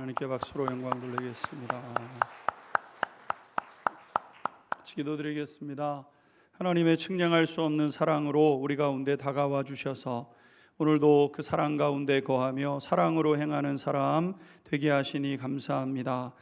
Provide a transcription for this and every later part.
하나님께 박수로 영광 돌리겠습니다. 같이 기도드리겠습니다. 하나님의 측량할 수 없는 사랑으로 우리 가운데 다가와 주셔서 오늘도 그 사랑 가운데 거하며 사랑으로 행하는 사람 되게 하시니 감사합니다.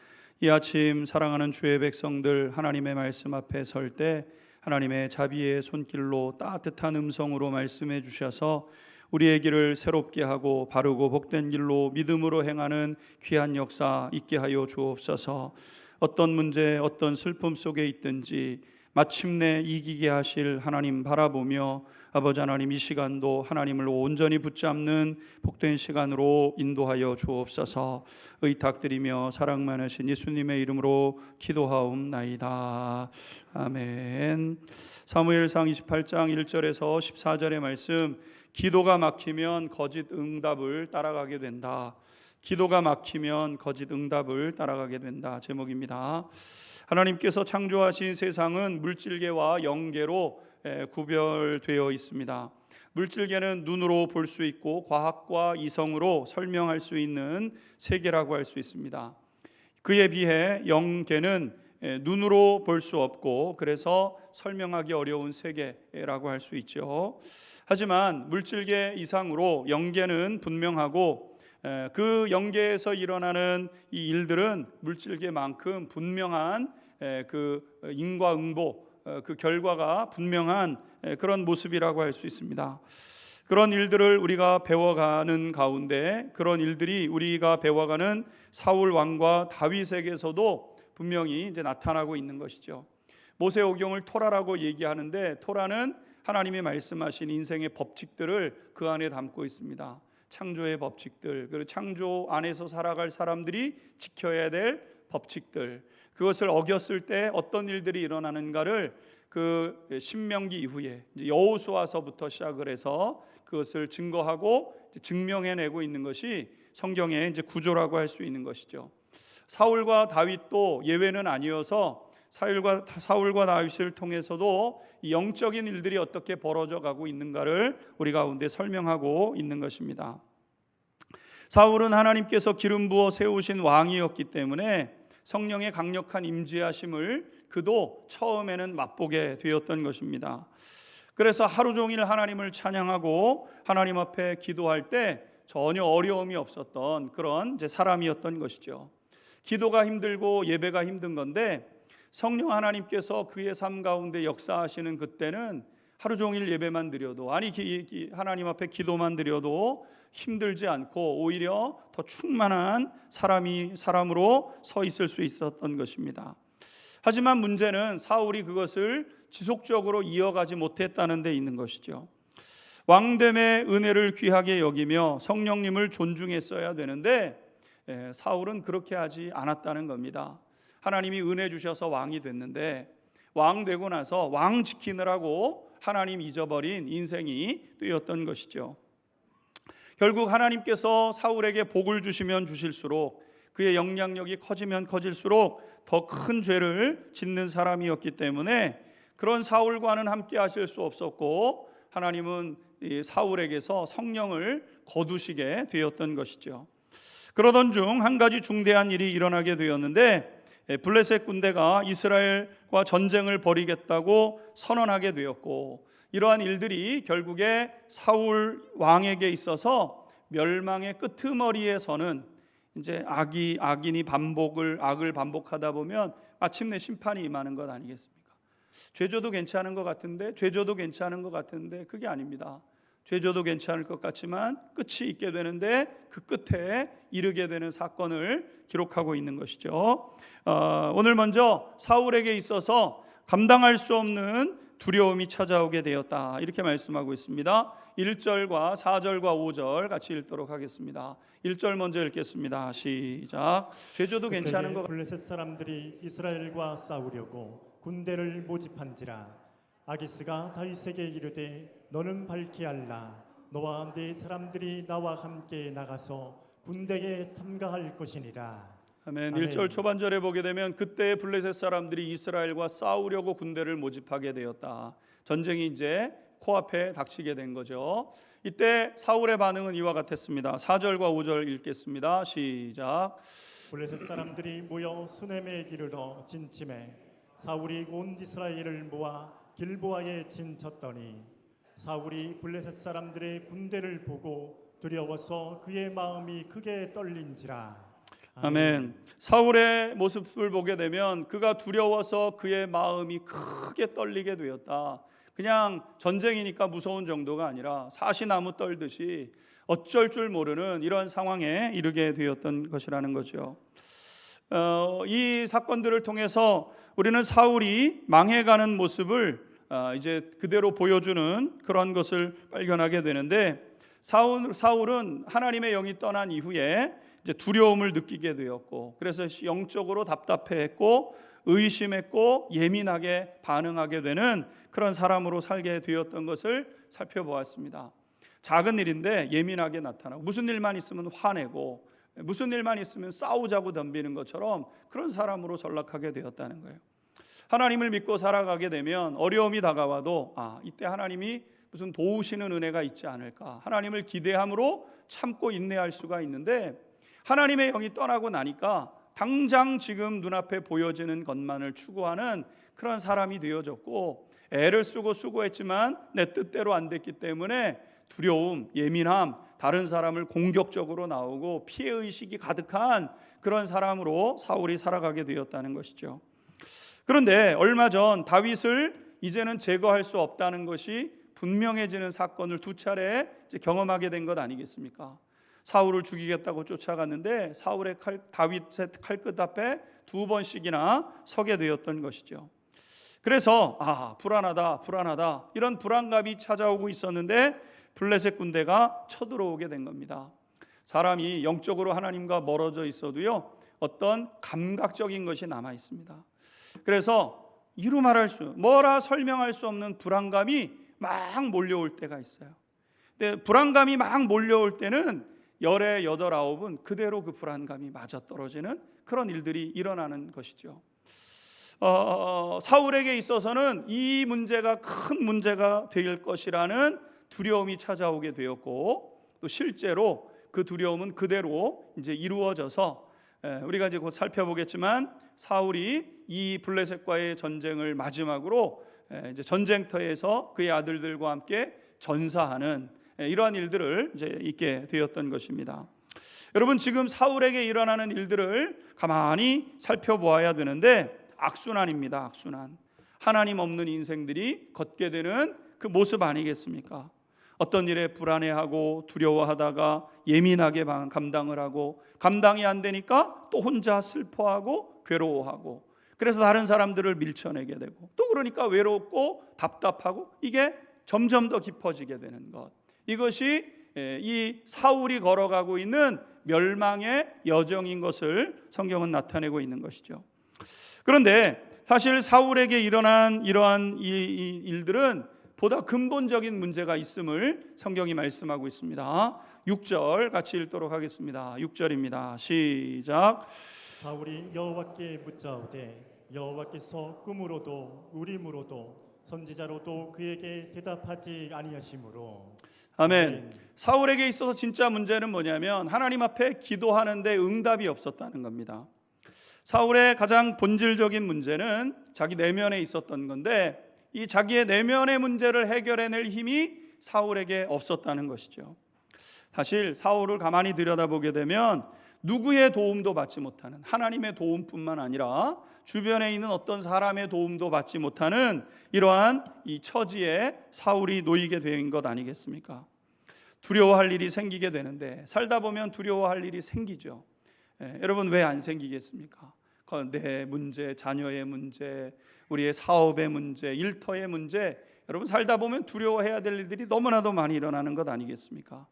이 아침 사랑하는 주의 백성들 하나님의 말씀 앞에 설 때 하나님의 자비의 손길로 따뜻한 음성으로 말씀해 주셔서 우리의 길을 새롭게 하고 바르고 복된 길로 믿음으로 행하는 귀한 역사 있게 하여 주옵소서. 어떤 문제 어떤 슬픔 속에 있든지 마침내 이기게 하실 하나님 바라보며 아버지 하나님 이 시간도 하나님을 온전히 붙잡는 복된 시간으로 인도하여 주옵소서. 의탁드리며 사랑 많으신 예수님의 이름으로 기도하옵나이다. 아멘. 사무엘상 28장 1절에서 14절의 말씀, 기도가 막히면 거짓 응답을 따라가게 된다. 기도가 막히면 거짓 응답을 따라가게 된다. 제목입니다. 하나님께서 창조하신 세상은 물질계와 영계로 구별되어 있습니다. 물질계는 눈으로 볼 수 있고 과학과 이성으로 설명할 수 있는 세계라고 할 수 있습니다. 그에 비해 영계는 눈으로 볼 수 없고 그래서 설명하기 어려운 세계라고 할 수 있죠. 하지만 물질계 이상으로 영계는 분명하고 그 영계에서 일어나는 이 일들은 물질계만큼 분명한 그 인과응보, 그 결과가 분명한 그런 모습이라고 할 수 있습니다. 그런 일들을 우리가 배워가는 가운데 그런 일들이 우리가 배워가는 사울 왕과 다윗에게서도 분명히 이제 나타나고 있는 것이죠. 모세오경을 토라라고 얘기하는데 토라는 하나님이 말씀하신 인생의 법칙들을 그 안에 담고 있습니다. 창조의 법칙들, 그리고 창조 안에서 살아갈 사람들이 지켜야 될 법칙들, 그것을 어겼을 때 어떤 일들이 일어나는가를 그 신명기 이후에 여호수아서부터 시작을 해서 그것을 증거하고 증명해내고 있는 것이 성경의 이제 구조라고 할 수 있는 것이죠. 사울과 다윗도 예외는 아니어서 사울과 다윗을 통해서도 이 영적인 일들이 어떻게 벌어져 가고 있는가를 우리 가운데 설명하고 있는 것입니다. 사울은 하나님께서 기름 부어 세우신 왕이었기 때문에 성령의 강력한 임재하심을 그도 처음에는 맛보게 되었던 것입니다. 그래서 하루 종일 하나님을 찬양하고 하나님 앞에 기도할 때 전혀 어려움이 없었던 그런 사람이었던 것이죠. 기도가 힘들고 예배가 힘든 건데 성령 하나님께서 그의 삶 가운데 역사하시는 그때는 하루 종일 예배만 드려도 하나님 앞에 기도만 드려도 힘들지 않고 오히려 더 충만한 사람으로 서 있을 수 있었던 것입니다. 하지만 문제는 사울이 그것을 지속적으로 이어가지 못했다는 데 있는 것이죠. 왕됨의 은혜를 귀하게 여기며 성령님을 존중했어야 되는데 사울은 그렇게 하지 않았다는 겁니다. 하나님이 은혜 주셔서 왕이 됐는데 왕 되고 나서 왕 지키느라고 하나님 잊어버린 인생이 되었던 것이죠. 결국 하나님께서 사울에게 복을 주시면 주실수록 그의 영향력이 커지면 커질수록 더 큰 죄를 짓는 사람이었기 때문에 그런 사울과는 함께 하실 수 없었고 하나님은 사울에게서 성령을 거두시게 되었던 것이죠. 그러던 중 한 가지 중대한 일이 일어나게 되었는데 블레셋 군대가 이스라엘과 전쟁을 벌이겠다고 선언하게 되었고 이러한 일들이 결국에 사울 왕에게 있어서 멸망의 끄트머리에 서는 이제 악인이 악을 반복하다 보면 마침내 심판이 임하는 것 아니겠습니까? 죄져도 괜찮은 것 같은데 그게 아닙니다. 죄져도 괜찮을 것 같지만 끝이 있게 되는데 그 끝에 이르게 되는 사건을 기록하고 있는 것이죠. 오늘 먼저 사울에게 있어서 감당할 수 없는 두려움이 찾아오게 되었다 이렇게 말씀하고 있습니다. 1절과 4절과 5절 같이 읽도록 하겠습니다. 1절 먼저 읽겠습니다. 시작. 죄져도 괜찮은 것 블레셋 사람들이 이스라엘과 싸우려고 군대를 모집한지라 아기스가 다윗에게 이르되 너는 밝히 알라. 너와 네 사람들이 나와 함께 나가서 군대에 참가할 것이니라. 아멘. 1절 초반절에 보게 되면 그때 블레셋 사람들이 이스라엘과 싸우려고 군대를 모집하게 되었다. 전쟁이 이제 코앞에 닥치게 된 거죠. 이때 사울의 반응은 이와 같았습니다. 4절과 5절 읽겠습니다. 시작. 블레셋 사람들이 모여 수넴에 이르러 진침해 사울이 온 이스라엘을 모아 길보아에 진쳤더니 사울이 블레셋 사람들의 군대를 보고 두려워서 그의 마음이 크게 떨린지라. 아멘. 사울의 모습을 보게 되면 그가 두려워서 그의 마음이 크게 떨리게 되었다. 그냥 전쟁이니까 무서운 정도가 아니라 사시나무 떨듯이 어쩔 줄 모르는 이런 상황에 이르게 되었던 것이라는 거죠. 이 사건들을 통해서 우리는 사울이 망해가는 모습을 이제 그대로 보여주는 그런 것을 발견하게 되는데, 사울은 하나님의 영이 떠난 이후에 이제 두려움을 느끼게 되었고, 그래서 영적으로 답답해했고 의심했고 예민하게 반응하게 되는 그런 사람으로 살게 되었던 것을 살펴보았습니다. 작은 일인데 예민하게 나타나고, 무슨 일만 있으면 화내고, 무슨 일만 있으면 싸우자고 덤비는 것처럼 그런 사람으로 전락하게 되었다는 거예요. 하나님을 믿고 살아가게 되면 어려움이 다가와도 이때 하나님이 무슨 도우시는 은혜가 있지 않을까, 하나님을 기대함으로 참고 인내할 수가 있는데, 하나님의 영이 떠나고 나니까 당장 지금 눈앞에 보여지는 것만을 추구하는 그런 사람이 되어졌고, 애를 쓰고 수고했지만 내 뜻대로 안 됐기 때문에 두려움, 예민함, 다른 사람을 공격적으로 나오고 피해의식이 가득한 그런 사람으로 사울이 살아가게 되었다는 것이죠. 그런데 얼마 전 다윗을 이제는 제거할 수 없다는 것이 분명해지는 사건을 두 차례 경험하게 된 것 아니겠습니까? 사울을 죽이겠다고 쫓아갔는데 다윗의 칼끝 앞에 두 번씩이나 서게 되었던 것이죠. 그래서 불안하다 이런 불안감이 찾아오고 있었는데 블레셋 군대가 쳐들어오게 된 겁니다. 사람이 영적으로 하나님과 멀어져 있어도요, 어떤 감각적인 것이 남아 있습니다. 그래서 뭐라 설명할 수 없는 불안감이 막 몰려올 때가 있어요. 근데 불안감이 막 몰려올 때는 열의 8, 9은 그대로 그 불안감이 맞아떨어지는 그런 일들이 일어나는 것이죠. 사울에게 있어서는 이 문제가 큰 문제가 될 것이라는 두려움이 찾아오게 되었고, 또 실제로 그 두려움은 그대로 이제 이루어져서 우리가 이제 곧 살펴보겠지만, 사울이 이 블레셋과의 전쟁을 마지막으로 이제 전쟁터에서 그의 아들들과 함께 전사하는 이러한 일들을 이제 있게 되었던 것입니다. 여러분, 지금 사울에게 일어나는 일들을 가만히 살펴보아야 되는데, 악순환입니다. 악순환. 하나님 없는 인생들이 걷게 되는 그 모습 아니겠습니까? 어떤 일에 불안해하고 두려워하다가 예민하게 감당을 하고, 감당이 안 되니까 또 혼자 슬퍼하고 괴로워하고, 그래서 다른 사람들을 밀쳐내게 되고, 또 그러니까 외롭고 답답하고, 이게 점점 더 깊어지게 되는 것, 이것이 이 사울이 걸어가고 있는 멸망의 여정인 것을 성경은 나타내고 있는 것이죠. 그런데 사실 사울에게 일어난 이러한 이 일들은 보다 근본적인 문제가 있음을 성경이 말씀하고 있습니다. 6절 같이 읽도록 하겠습니다. 6절입니다. 시작. 사울이 여호와께 묻자오되 여호와께서 꿈으로도 우림으로도 선지자로도 그에게 대답하지 아니하시므로. 아멘. 사울에게 있어서 진짜 문제는 뭐냐면 하나님 앞에 기도하는데 응답이 없었다는 겁니다. 사울의 가장 본질적인 문제는 자기 내면에 있었던 건데, 이 자기의 내면의 문제를 해결해낼 힘이 사울에게 없었다는 것이죠. 사실 사울을 가만히 들여다보게 되면 누구의 도움도 받지 못하는, 하나님의 도움뿐만 아니라 주변에 있는 어떤 사람의 도움도 받지 못하는 이러한 이 처지에 사울이 놓이게 된 것 아니겠습니까? 두려워할 일이 생기게 되는데, 살다 보면 두려워할 일이 생기죠. 여러분, 왜 안 생기겠습니까? 내 문제, 자녀의 문제, 우리의 사업의 문제, 일터의 문제, 여러분 살다 보면 두려워해야 될 일들이 너무나도 많이 일어나는 것 아니겠습니까?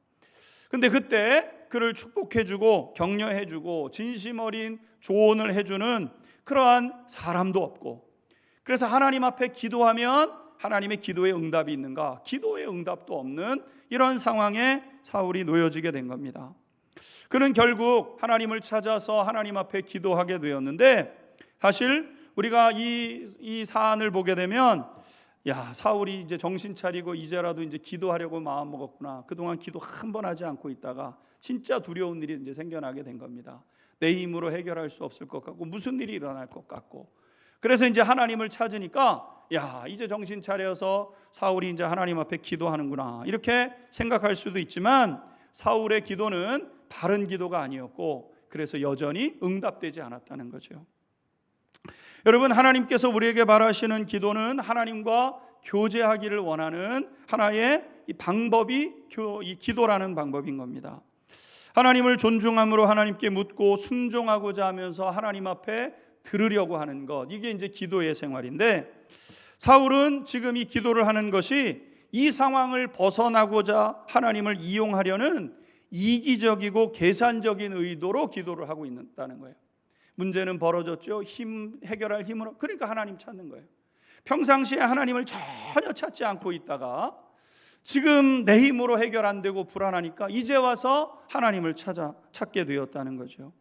근데 그때 그를 축복해주고 격려해주고 진심 어린 조언을 해주는 그러한 사람도 없고, 그래서 하나님 앞에 기도하면 하나님의 기도에 응답이 있는가? 기도에 응답도 없는 이런 상황에 사울이 놓여지게 된 겁니다. 그는 결국 하나님을 찾아서 하나님 앞에 기도하게 되었는데, 사실 우리가 이 사안을 보게 되면, 사울이 이제 정신 차리고 이제라도 이제 기도하려고 마음 먹었구나. 그동안 기도 한 번 하지 않고 있다가 진짜 두려운 일이 이제 생겨나게 된 겁니다. 내 힘으로 해결할 수 없을 것 같고 무슨 일이 일어날 것 같고, 그래서 이제 하나님을 찾으니까 야, 이제 정신 차려서 사울이 이제 하나님 앞에 기도하는구나 이렇게 생각할 수도 있지만, 사울의 기도는 바른 기도가 아니었고 그래서 여전히 응답되지 않았다는 거죠. 여러분, 하나님께서 우리에게 바라시는 기도는 하나님과 교제하기를 원하는 하나의 이 방법이 이 기도라는 방법인 겁니다. 하나님을 존중함으로 하나님께 묻고 순종하고자 하면서 하나님 앞에 들으려고 하는 것, 이게 이제 기도의 생활인데, 사울은 지금 이 기도를 하는 것이 이 상황을 벗어나고자 하나님을 이용하려는 이기적이고 계산적인 의도로 기도를 하고 있다는 거예요. 문제는 벌어졌죠. 해결할 힘으로. 그러니까 하나님 찾는 거예요. 평상시에 하나님을 전혀 찾지 않고 있다가 지금 내 힘으로 해결 안 되고 불안하니까 이제 와서 하나님을 찾게 되었다는 거죠.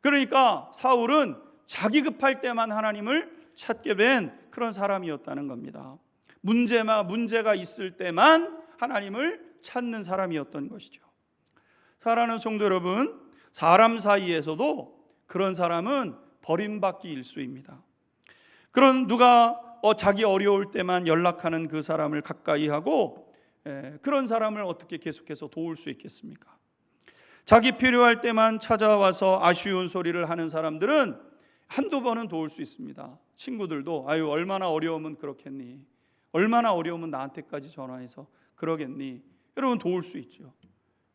그러니까 사울은 자기 급할 때만 하나님을 찾게 된 그런 사람이었다는 겁니다. 문제가 있을 때만 하나님을 찾는 사람이었던 것이죠. 사랑하는 성도 여러분, 사람 사이에서도 그런 사람은 버림받기 일쑤입니다. 그런 누가 자기 어려울 때만 연락하는 그 사람을 가까이 하고, 그런 사람을 어떻게 계속해서 도울 수 있겠습니까? 자기 필요할 때만 찾아와서 아쉬운 소리를 하는 사람들은 한두 번은 도울 수 있습니다. 친구들도 아유, 얼마나 어려우면 그렇겠니, 얼마나 어려우면 나한테까지 전화해서 그러겠니, 여러분 도울 수 있죠.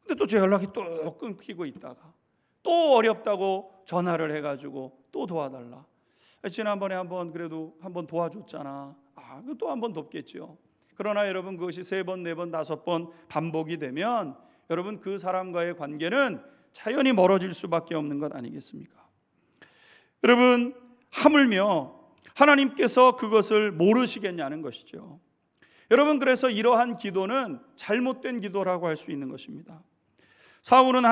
근데 또 제 연락이 또 끊기고 있다가 또 어렵다고 전화를 해가지고 또 도와달라. 지난번에 그래도 한번 도와줬잖아. 또 한 번 돕겠죠. 그러나 여러분, 그것이 3번, 4번, 5번 반복이 되면 여러분, 그 사람과의 관계는 자연히 멀어질 수밖에 없는 것 아니겠습니까? 여러분, 하물며 하나님께서 그것을 모르시겠냐는 것이죠. 여러분, 그래서 이러한 기도는 잘못된 기도라고 할 수 있는 것입니다. 사울은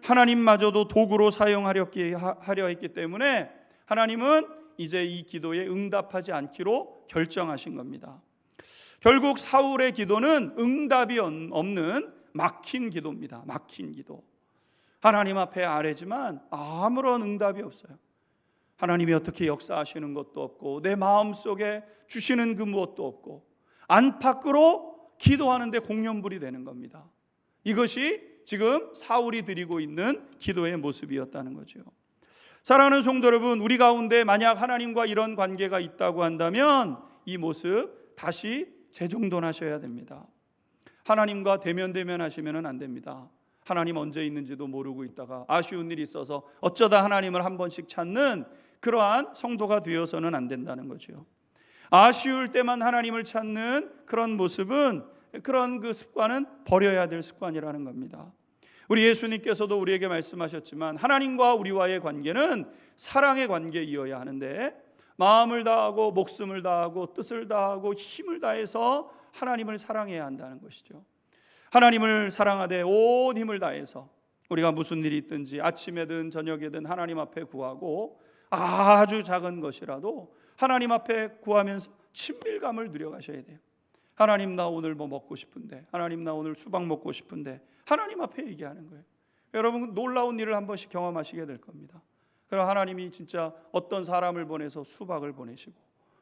하나님마저도 도구로 사용하려 했기 때문에 하나님은 이제 이 기도에 응답하지 않기로 결정하신 겁니다. 결국 사울의 기도는 응답이 없는 막힌 기도입니다. 막힌 기도. 하나님 앞에 아뢰지만 아무런 응답이 없어요. 하나님이 어떻게 역사하시는 것도 없고 내 마음속에 주시는 그 무엇도 없고 안팎으로 기도하는데 공연불이 되는 겁니다. 이것이 지금 사울이 드리고 있는 기도의 모습이었다는 거죠. 사랑하는 성도 여러분, 우리 가운데 만약 하나님과 이런 관계가 있다고 한다면 이 모습 다시 재정돈하셔야 됩니다. 하나님과 대면하시면 안 됩니다. 하나님 언제 있는지도 모르고 있다가 아쉬운 일이 있어서 어쩌다 하나님을 한 번씩 찾는 그러한 성도가 되어서는 안 된다는 거죠. 아쉬울 때만 하나님을 찾는 그런 모습은, 그런 그 습관은 버려야 될 습관이라는 겁니다. 우리 예수님께서도 우리에게 말씀하셨지만 하나님과 우리와의 관계는 사랑의 관계이어야 하는데, 마음을 다하고 목숨을 다하고 뜻을 다하고 힘을 다해서 하나님을 사랑해야 한다는 것이죠. 하나님을 사랑하되 온 힘을 다해서 우리가 무슨 일이 있든지 아침에든 저녁에든 하나님 앞에 구하고, 아주 작은 것이라도 하나님 앞에 구하면서 친밀감을 누려가셔야 돼요. 하나님, 나 오늘 뭐 먹고 싶은데, 하나님 나 오늘 수박 먹고 싶은데, 하나님 앞에 얘기하는 거예요. 여러분, 놀라운 일을 한 번씩 경험하시게 될 겁니다. 그럼 하나님이 진짜 어떤 사람을 보내서 수박을 보내시고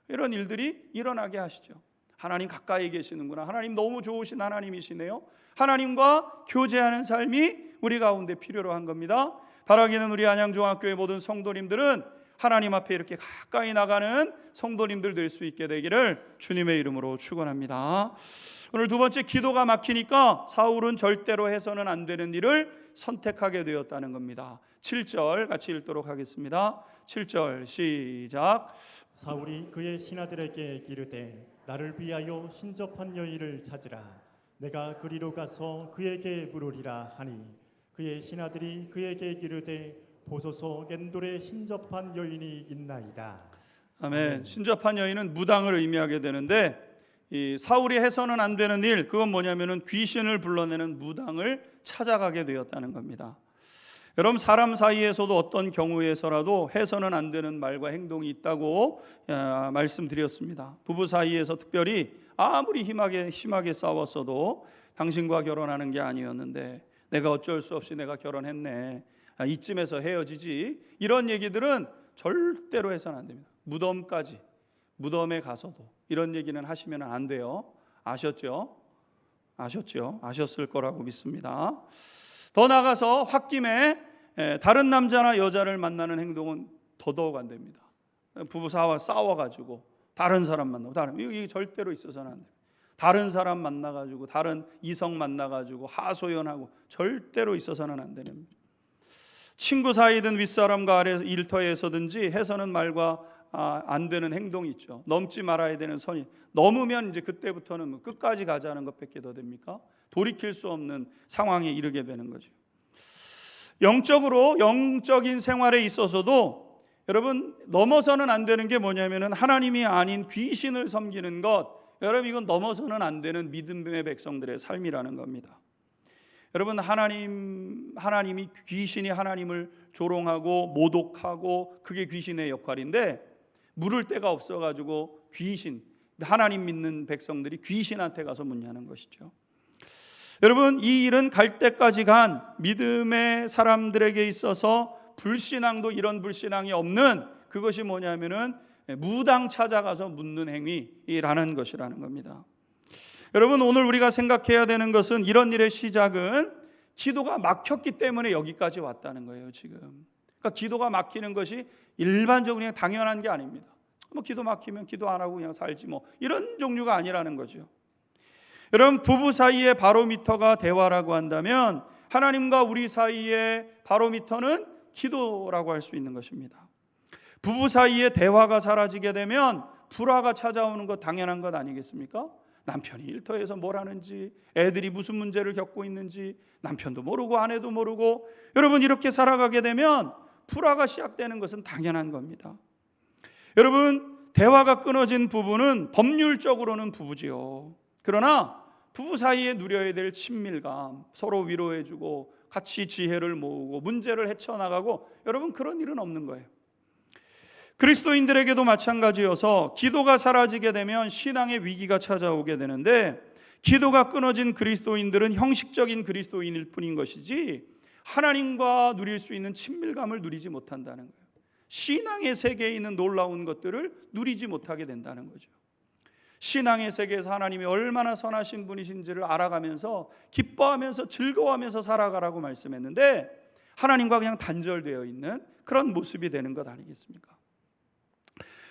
이런 일들이 일어나게 하시죠. 하나님 가까이 계시는구나, 하나님 너무 좋으신 하나님이시네요. 하나님과 교제하는 삶이 우리 가운데 필요로 한 겁니다. 바라기는 우리 안양종합교회 모든 성도님들은 하나님 앞에 이렇게 가까이 나가는 성도님들 될 수 있게 되기를 주님의 이름으로 축원합니다. 오늘 두 번째, 기도가 막히니까 사울은 절대로 해서는 안 되는 일을 선택하게 되었다는 겁니다. 7절 같이 읽도록 하겠습니다. 7절 시작. 사울이 그의 신하들에게 이르되 나를 위하여 신접한 여인을 찾으라. 내가 그리로 가서 그에게 물으리라 하니, 그의 신하들이 그에게 이르되 보소서, 겐돌에 신접한 여인이 있나이다. 아멘. 신접한 여인은 무당을 의미하게 되는데, 이 사울이 해서는 안 되는 일, 그건 뭐냐면은 귀신을 불러내는 무당을 찾아가게 되었다는 겁니다. 여러분, 사람 사이에서도 어떤 경우에서라도 해서는 안 되는 말과 행동이 있다고 말씀드렸습니다. 부부 사이에서 특별히 아무리 심하게 싸웠어도 당신과 결혼하는 게 아니었는데 내가 어쩔 수 없이 내가 결혼했네, 이쯤에서 헤어지지, 이런 얘기들은 절대로 해서는 안 됩니다. 무덤까지, 무덤에 가서도 이런 얘기는 하시면 안 돼요. 아셨죠? 아셨을 거라고 믿습니다. 더 나아가서 홧김에 다른 남자나 여자를 만나는 행동은 더더욱 안 됩니다. 부부 싸워가지고 다른 사람 만나고, 이게 절대로 있어서는 안 됩니다. 다른 사람 만나가지고, 다른 이성 만나가지고 하소연하고, 절대로 있어서는 안 됩니다. 친구 사이든 윗사람과 아래 일터에서든지 해서는 말과 안 되는 행동이 있죠. 넘지 말아야 되는 선이, 넘으면 이제 그때부터는 끝까지 가자는 것밖에 더 됩니까? 돌이킬 수 없는 상황에 이르게 되는 거죠. 영적인 생활에 있어서도 여러분 넘어서는 안 되는 게 뭐냐면은 하나님이 아닌 귀신을 섬기는 것, 여러분 이건 넘어서는 안 되는 믿음의 백성들의 삶이라는 겁니다. 여러분 하나님이 귀신이 하나님을 조롱하고 모독하고, 그게 귀신의 역할인데, 물을 데가 없어가지고 하나님 믿는 백성들이 귀신한테 가서 묻냐는 것이죠. 여러분 이 일은 갈 때까지 간 믿음의 사람들에게 있어서 불신앙도 이런 불신앙이 없는, 그것이 뭐냐면은 무당 찾아가서 묻는 행위라는 것이라는 겁니다. 여러분 오늘 우리가 생각해야 되는 것은, 이런 일의 시작은 기도가 막혔기 때문에 여기까지 왔다는 거예요. 지금 그러니까 기도가 막히는 것이 일반적으로 그냥 당연한 게 아닙니다. 기도 막히면 기도 안 하고 그냥 살지 이런 종류가 아니라는 거죠. 여러분 부부 사이의 바로미터가 대화라고 한다면, 하나님과 우리 사이의 바로미터는 기도라고 할 수 있는 것입니다. 부부 사이의 대화가 사라지게 되면 불화가 찾아오는 것 당연한 것 아니겠습니까? 남편이 일터에서 뭘 하는지, 애들이 무슨 문제를 겪고 있는지 남편도 모르고 아내도 모르고, 여러분 이렇게 살아가게 되면 불화가 시작되는 것은 당연한 겁니다. 여러분 대화가 끊어진 부부는 법률적으로는 부부지요. 그러나 부부 사이에 누려야 될 친밀감, 서로 위로해주고 같이 지혜를 모으고 문제를 헤쳐나가고, 여러분 그런 일은 없는 거예요. 그리스도인들에게도 마찬가지여서 기도가 사라지게 되면 신앙의 위기가 찾아오게 되는데, 기도가 끊어진 그리스도인들은 형식적인 그리스도인일 뿐인 것이지 하나님과 누릴 수 있는 친밀감을 누리지 못한다는 거예요. 신앙의 세계에 있는 놀라운 것들을 누리지 못하게 된다는 거죠. 신앙의 세계에서 하나님이 얼마나 선하신 분이신지를 알아가면서 기뻐하면서 즐거워하면서 살아가라고 말씀했는데, 하나님과 그냥 단절되어 있는 그런 모습이 되는 것 아니겠습니까?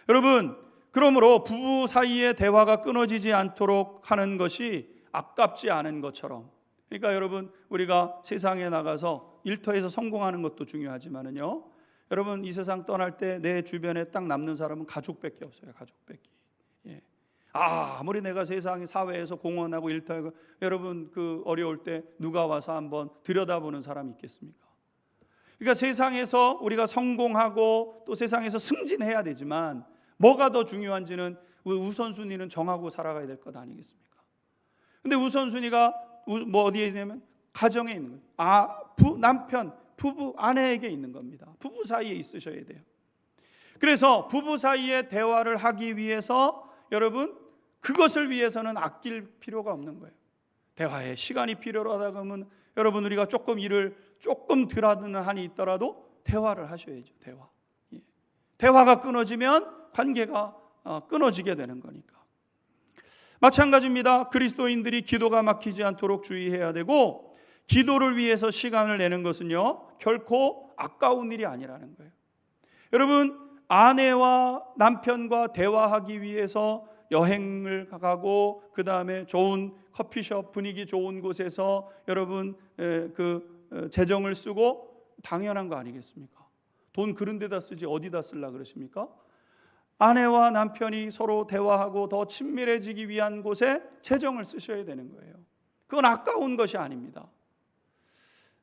여러분 그러므로 부부 사이의 대화가 끊어지지 않도록 하는 것이 아깝지 않은 것처럼, 그러니까 여러분 우리가 세상에 나가서 일터에서 성공하는 것도 중요하지만은요, 여러분 이 세상 떠날 때 내 주변에 딱 남는 사람은 가족밖에 없어요. 가족밖에. 아무리 내가 세상의 사회에서 공헌하고 일터하고, 여러분 그 어려울 때 누가 와서 한번 들여다보는 사람이 있겠습니까? 그러니까 세상에서 우리가 성공하고 또 세상에서 승진해야 되지만, 뭐가 더 중요한지는 우선순위는 정하고 살아가야 될 것 아니겠습니까? 근데 우선순위가 어디에 있냐면 가정에 있는 거예요. 남편, 부부, 아내에게 있는 겁니다. 부부 사이에 있으셔야 돼요. 그래서 부부 사이에 대화를 하기 위해서 여러분 그것을 위해서는 아낄 필요가 없는 거예요. 대화에 시간이 필요하다 그러면 여러분 우리가 일을 조금 덜 하는 한이 있더라도 대화를 하셔야죠. 대화가 끊어지면 관계가 끊어지게 되는 거니까. 마찬가지입니다. 그리스도인들이 기도가 막히지 않도록 주의해야 되고, 기도를 위해서 시간을 내는 것은요 결코 아까운 일이 아니라는 거예요. 여러분 아내와 남편과 대화하기 위해서 여행을 가고, 그 다음에 좋은 커피숍 분위기 좋은 곳에서 여러분 재정을 쓰고, 당연한 거 아니겠습니까? 돈 그런 데다 쓰지 어디다 쓰려고 그러십니까? 아내와 남편이 서로 대화하고 더 친밀해지기 위한 곳에 재정을 쓰셔야 되는 거예요. 그건 아까운 것이 아닙니다.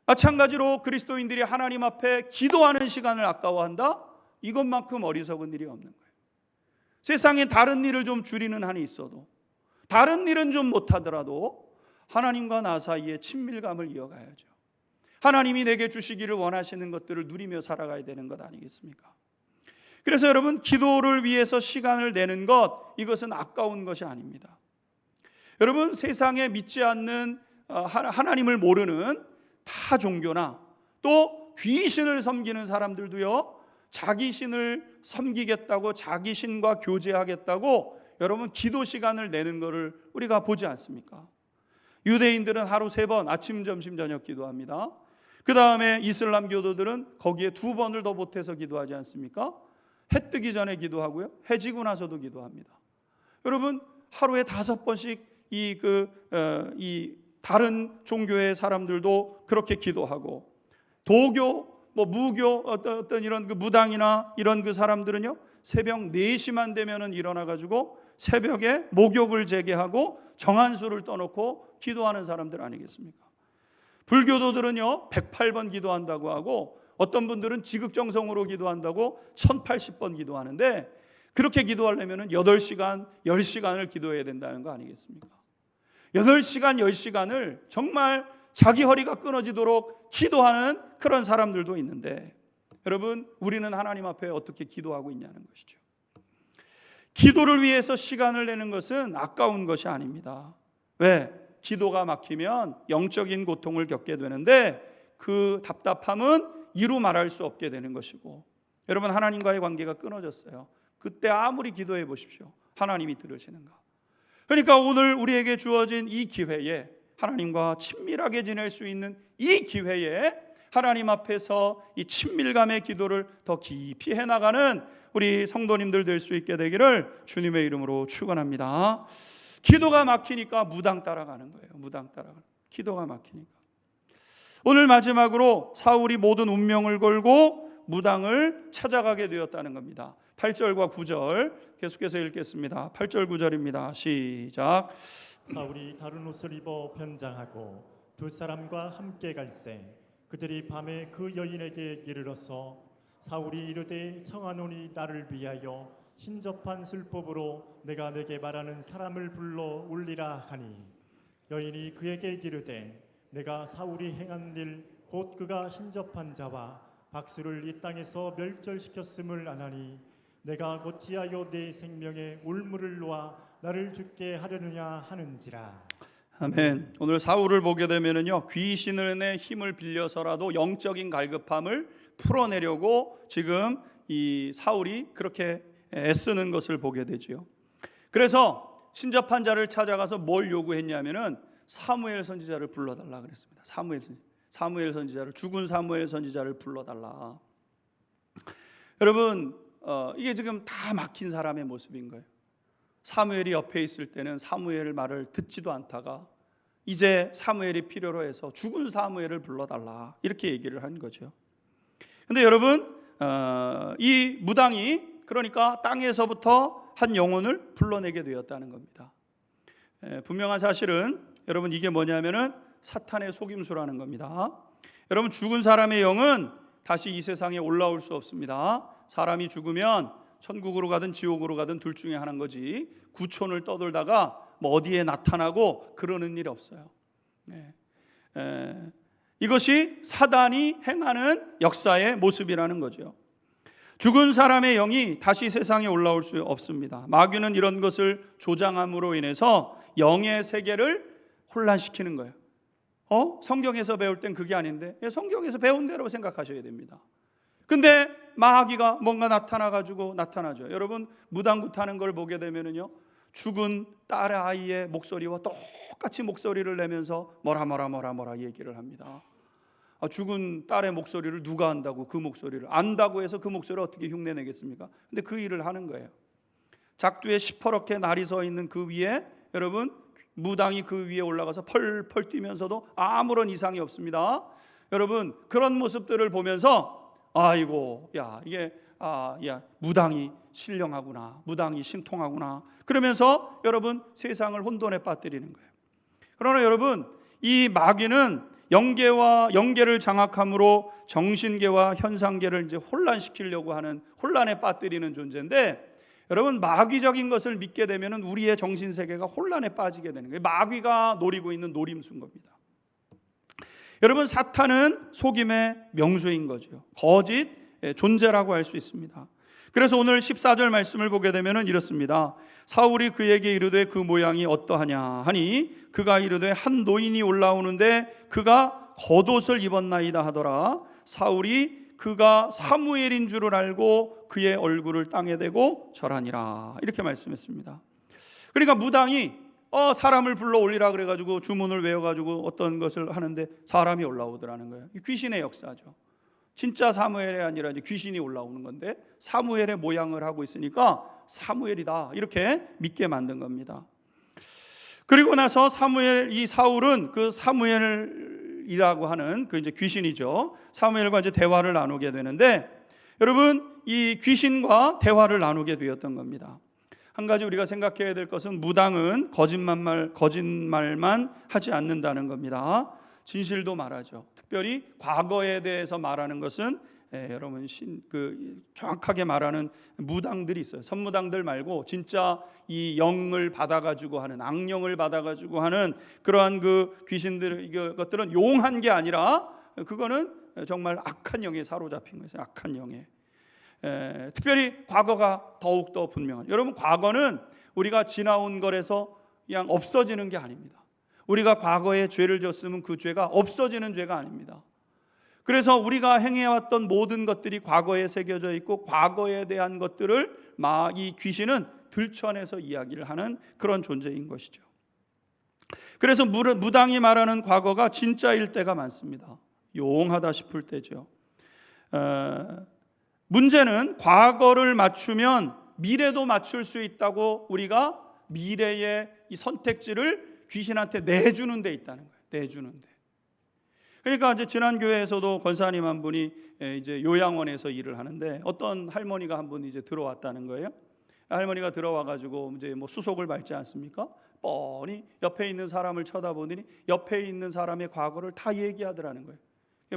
마찬가지로 그리스도인들이 하나님 앞에 기도하는 시간을 아까워한다? 이것만큼 어리석은 일이 없는 거예요. 세상에 다른 일을 좀 줄이는 한이 있어도, 다른 일은 좀 못하더라도 하나님과 나 사이에 친밀감을 이어가야죠. 하나님이 내게 주시기를 원하시는 것들을 누리며 살아가야 되는 것 아니겠습니까? 그래서 여러분 기도를 위해서 시간을 내는 것, 이것은 아까운 것이 아닙니다. 여러분 세상에 믿지 않는 하나님을 모르는 타 종교나 또 귀신을 섬기는 사람들도요, 자기 신을 섬기겠다고, 자기 신과 교제하겠다고 여러분 기도 시간을 내는 것을 우리가 보지 않습니까? 유대인들은 하루 3번 아침, 점심, 저녁 기도합니다. 그 다음에 이슬람 교도들은 거기에 2번을 더 보태서 기도하지 않습니까? 해 뜨기 전에 기도하고요, 해 지고 나서도 기도합니다. 여러분 하루에 5번씩 이 다른 종교의 사람들도 그렇게 기도하고, 도교, 무교, 어떤 이런 무당이나 이런 사람들은요, 새벽 4시만 되면은 일어나 가지고 새벽에 목욕을 재개하고 정한수를 떠놓고 기도하는 사람들 아니겠습니까? 불교도들은요 108번 기도한다고 하고, 어떤 분들은 지극정성으로 기도한다고 1080번 기도하는데, 그렇게 기도하려면 8시간, 10시간을 기도해야 된다는 거 아니겠습니까? 8시간, 10시간을 정말 자기 허리가 끊어지도록 기도하는 그런 사람들도 있는데, 여러분 우리는 하나님 앞에 어떻게 기도하고 있냐는 것이죠. 기도를 위해서 시간을 내는 것은 아까운 것이 아닙니다. 왜? 기도가 막히면 영적인 고통을 겪게 되는데, 그 답답함은 이루 말할 수 없게 되는 것이고, 여러분 하나님과의 관계가 끊어졌어요. 그때 아무리 기도해 보십시오, 하나님이 들으시는가? 그러니까 오늘 우리에게 주어진 이 기회에, 하나님과 친밀하게 지낼 수 있는 이 기회에 하나님 앞에서 이 친밀감의 기도를 더 깊이 해나가는 우리 성도님들 될 수 있게 되기를 주님의 이름으로 축원합니다. 기도가 막히니까 무당 따라가는 거예요. 무당 따라가는, 기도가 막히니까. 오늘 마지막으로 사울이 모든 운명을 걸고 무당을 찾아가게 되었다는 겁니다. 8절과 9절 계속해서 읽겠습니다. 8절 9절입니다. 시작. 사울이 다른 옷을 입어 변장하고 2사람과 함께 갈새 그들이 밤에 그 여인에게 이르러서 사울이 이르되 청하노니 나를 위하여 신접한 술법으로 내가 내게 말하는 사람을 불러 올리라 하니, 여인이 그에게 이르되 내가 사울이 행한 일 곧 그가 신접한 자와 박수를 이 땅에서 멸절시켰음을 아나니 내가 어찌하여 내 생명에 올무를 놓아 나를 죽게 하려느냐 하는지라. 아멘. 오늘 사울을 보게 되면은요, 귀신의 힘을 빌려서라도 영적인 갈급함을 풀어내려고 지금 이 사울이 그렇게 애쓰는 것을 보게 되지요. 그래서 신접한 자를 찾아가서 뭘 요구했냐면은 사무엘 선지자를 불러달라 그랬습니다. 사무엘 선지자를, 죽은 사무엘 선지자를 불러달라. 여러분 이게 지금 다 막힌 사람의 모습인 거예요. 사무엘이 옆에 있을 때는 사무엘 말을 듣지도 않다가 이제 사무엘이 필요로 해서 죽은 사무엘을 불러달라 이렇게 얘기를 한 거죠. 근데 여러분 이 무당이 그러니까 땅에서부터 한 영혼을 불러내게 되었다는 겁니다. 분명한 사실은 여러분 이게 뭐냐면은 사탄의 속임수라는 겁니다. 여러분 죽은 사람의 영은 다시 이 세상에 올라올 수 없습니다. 사람이 죽으면 천국으로 가든 지옥으로 가든 둘 중에 하나인 거지, 구촌을 떠돌다가 뭐 어디에 나타나고 그러는 일이 없어요. 이것이 사단이 행하는 역사의 모습이라는 거죠. 죽은 사람의 영이 다시 세상에 올라올 수 없습니다. 마귀는 이런 것을 조장함으로 인해서 영의 세계를 혼란시키는 거예요. 성경에서 배울 땐 그게 아닌데, 성경에서 배운 대로 생각하셔야 됩니다. 근데 마귀가 뭔가 나타나죠. 여러분 무당굿하는 걸 보게 되면은요, 죽은 딸의 아이의 목소리와 똑같이 목소리를 내면서 뭐라 얘기를 합니다. 죽은 딸의 목소리를 누가 안다고 그 목소리를 안다고 해서 그 목소리를 어떻게 흉내내겠습니까? 근데 그 일을 하는 거예요. 작두에 시퍼렇게 날이 서 있는 그 위에 여러분 무당이 그 위에 올라가서 펄펄 뛰면서도 아무런 이상이 없습니다. 여러분 그런 모습들을 보면서 아이고 이게 무당이 신령하구나, 무당이 신통하구나 그러면서 여러분 세상을 혼돈에 빠뜨리는 거예요. 그러나 여러분 이 마귀는 영계를 장악함으로 정신계와 현상계를 이제 혼란시키려고 하는, 혼란에 빠뜨리는 존재인데, 여러분 마귀적인 것을 믿게 되면 우리의 정신세계가 혼란에 빠지게 되는 거예요. 마귀가 노리고 있는 노림수인 겁니다. 여러분 사탄은 속임의 명수인 거죠. 거짓 존재라고 할 수 있습니다. 그래서 오늘 14절 말씀을 보게 되면 이렇습니다. 사울이 그에게 이르되 그 모양이 어떠하냐 하니 그가 이르되 한 노인이 올라오는데 그가 겉옷을 입었나이다 하더라. 사울이 그가 사무엘인 줄을 알고 그의 얼굴을 땅에 대고 절하니라, 이렇게 말씀했습니다. 그러니까 무당이 사람을 불러 올리라 그래가지고 주문을 외워가지고 어떤 것을 하는데 사람이 올라오더라는 거예요. 귀신의 역사죠. 진짜 사무엘이 아니라 이제 귀신이 올라오는 건데 사무엘의 모양을 하고 있으니까 사무엘이다, 이렇게 믿게 만든 겁니다. 그리고 나서 이 사울은 그 사무엘이라고 하는 그 이제 귀신이죠. 사무엘과 이제 대화를 나누게 되는데, 여러분, 이 귀신과 대화를 나누게 되었던 겁니다. 한 가지 우리가 생각해야 될 것은 무당은 거짓말만 하지 않는다는 겁니다. 진실도 말하죠. 특별히 과거에 대해서 말하는 것은 여러분 정확하게 말하는 무당들이 있어요. 선무당들 말고 진짜 이 영을 받아가지고 하는, 악령을 받아가지고 하는 그러한 그 귀신들, 이것들은 용한 게 아니라 그거는 정말 악한 영에 사로잡힌 거예요. 악한 영에. 특별히 과거가 더욱더 분명한. 여러분, 과거는 우리가 지나온 것에서 그냥 없어지는 게 아닙니다. 우리가 과거에 죄를 졌으면 그 죄가 없어지는 죄가 아닙니다. 그래서 우리가 행해왔던 모든 것들이 과거에 새겨져 있고 과거에 대한 것들을 이 귀신은 들춰내서 이야기를 하는 그런 존재인 것이죠. 그래서 무당이 말하는 과거가 진짜일 때가 많습니다. 용하다 싶을 때죠. 문제는 과거를 맞추면 미래도 맞출 수 있다고 우리가 미래의 이 선택지를 귀신한테 내주는 데 있다는 거예요. 내주는데. 그러니까 이제 지난 교회에서도 권사님 한 분이 이제 요양원에서 일을 하는데 어떤 할머니가 한 분 이제 들어왔다는 거예요. 할머니가 들어와가지고 이제 뭐 수속을 밟지 않습니까? 뻔히 옆에 있는 사람을 쳐다보더니 옆에 있는 사람의 과거를 다 얘기하더라는 거예요.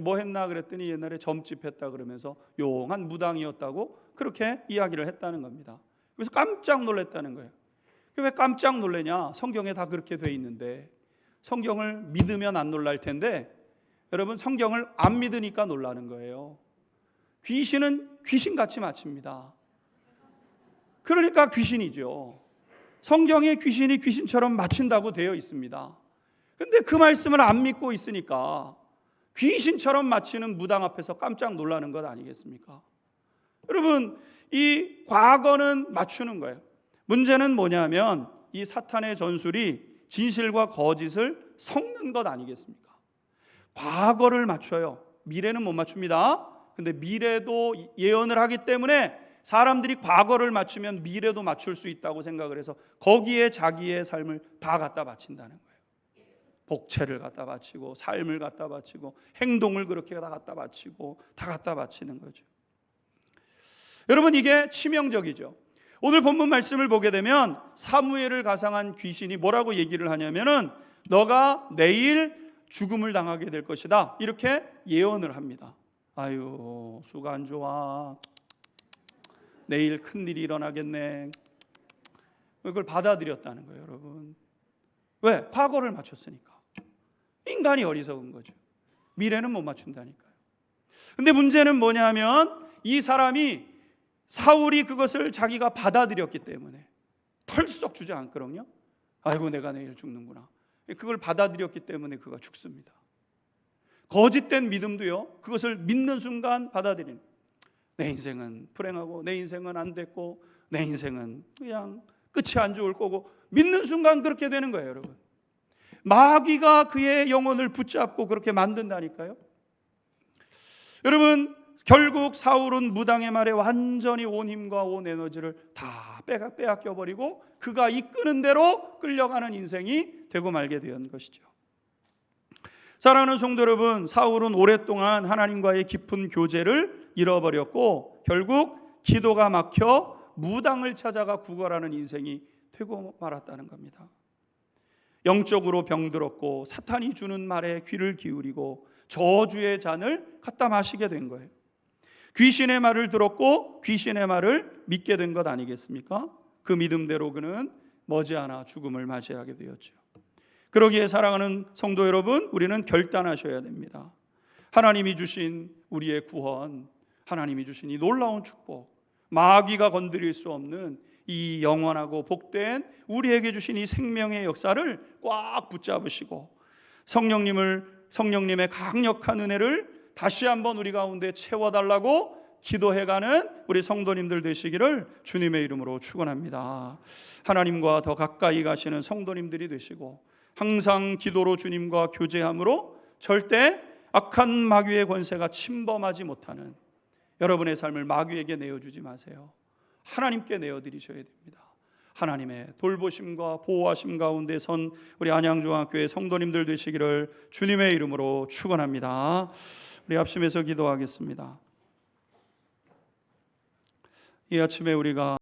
뭐 했나 그랬더니 옛날에 점집 했다 그러면서 용한 무당이었다고 그렇게 이야기를 했다는 겁니다. 그래서 깜짝 놀랐다는 거예요. 왜 깜짝 놀래냐? 성경에 다 그렇게 돼 있는데. 성경을 믿으면 안 놀랄 텐데 여러분, 성경을 안 믿으니까 놀라는 거예요. 귀신은 귀신같이 맞춥니다. 그러니까 귀신이죠. 성경에 귀신이 귀신처럼 맞춘다고 되어 있습니다. 근데 그 말씀을 안 믿고 있으니까 귀신처럼 맞히는 무당 앞에서 깜짝 놀라는 것 아니겠습니까? 여러분, 이 과거는 맞추는 거예요. 문제는 뭐냐면 이 사탄의 전술이 진실과 거짓을 섞는 것 아니겠습니까? 과거를 맞춰요. 미래는 못 맞춥니다. 근데 미래도 예언을 하기 때문에 사람들이 과거를 맞추면 미래도 맞출 수 있다고 생각을 해서 거기에 자기의 삶을 다 갖다 바친다는 거예요. 복채를 갖다 바치고 삶을 갖다 바치고 행동을 그렇게 다 갖다 바치고 다 갖다 바치는 거죠. 여러분, 이게 치명적이죠. 오늘 본문 말씀을 보게 되면 사무엘을 가상한 귀신이 뭐라고 얘기를 하냐면은 너가 내일 죽음을 당하게 될 것이다, 이렇게 예언을 합니다. 아유, 수가 안 좋아. 내일 큰일이 일어나겠네. 그걸 받아들였다는 거예요, 여러분. 왜? 과거를 맞췄으니까. 인간이 어리석은 거죠. 미래는 못 맞춘다니까요. 근데 문제는 뭐냐면 이 사울이 그것을 자기가 받아들였기 때문에 털썩 주저앉거든요. 아이고, 내가 내일 죽는구나. 그걸 받아들였기 때문에 그가 죽습니다. 거짓된 믿음도요, 그것을 믿는 순간 받아들이는, 내 인생은 불행하고 내 인생은 안 됐고 내 인생은 그냥 끝이 안 좋을 거고 믿는 순간 그렇게 되는 거예요, 여러분. 마귀가 그의 영혼을 붙잡고 그렇게 만든다니까요. 여러분, 결국 사울은 무당의 말에 완전히 온 힘과 온 에너지를 다 빼앗겨버리고 그가 이끄는 대로 끌려가는 인생이 되고 말게 된 것이죠. 사랑하는 성도 여러분, 사울은 오랫동안 하나님과의 깊은 교제를 잃어버렸고 결국 기도가 막혀 무당을 찾아가 구걸하는 인생이 되고 말았다는 겁니다. 영적으로 병들었고 사탄이 주는 말에 귀를 기울이고 저주의 잔을 갖다 마시게 된 거예요. 귀신의 말을 들었고 귀신의 말을 믿게 된 것 아니겠습니까? 그 믿음대로 그는 머지않아 죽음을 맞이하게 되었죠. 그러기에 사랑하는 성도 여러분, 우리는 결단하셔야 됩니다. 하나님이 주신 우리의 구원, 하나님이 주신 이 놀라운 축복, 마귀가 건드릴 수 없는 이 영원하고 복된 우리에게 주신 이 생명의 역사를 꽉 붙잡으시고 성령님의 강력한 은혜를 다시 한번 우리 가운데 채워달라고 기도해가는 우리 성도님들 되시기를 주님의 이름으로 축원합니다. 하나님과 더 가까이 가시는 성도님들이 되시고 항상 기도로 주님과 교제함으로 절대 악한 마귀의 권세가 침범하지 못하는 여러분의 삶을 마귀에게 내어주지 마세요. 하나님께 내어드리셔야 됩니다. 하나님의 돌보심과 보호하심 가운데 선 우리 안양중학교의 성도님들 되시기를 주님의 이름으로 축원합니다. 우리 합심해서 기도하겠습니다. 이 아침에 우리가